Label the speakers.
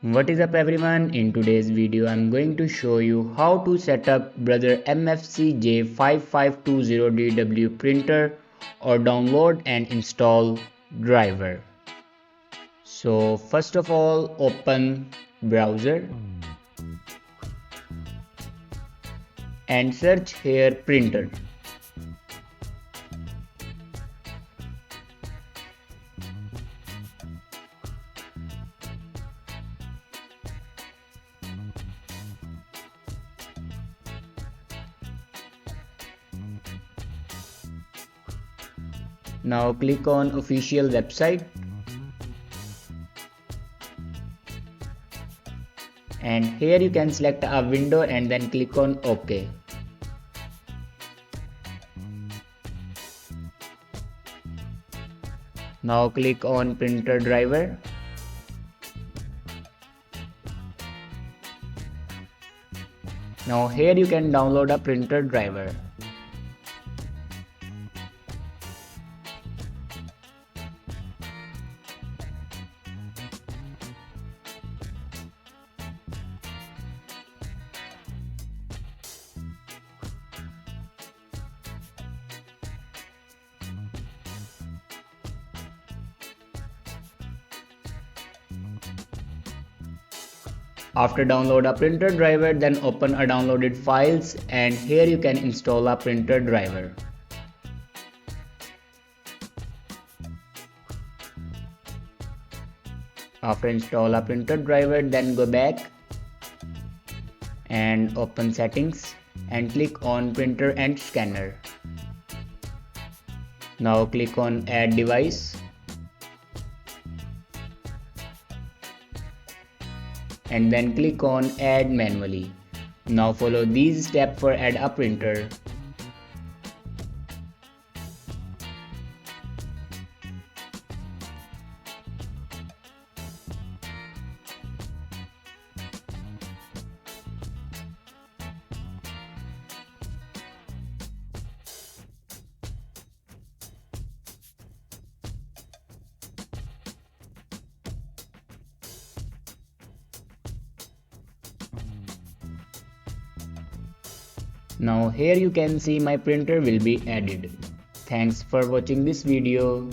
Speaker 1: What is up everyone, in today's video I'm going to show you how to set up brother MFC J5520DW printer or download and install driver. So first of all, open browser and search here printer. Now click on official website and here you can select a window and then click on OK. Now click on printer driver. Now here you can download a printer driver. After download a printer driver, then open a downloaded files and here you can install a printer driver. After install a printer driver, then go back and open settings and click on printer and scanner. Now click on add device and then click on add manually. Now follow these steps for add a printer. Now here you can see my printer will be added. Thanks for watching this video.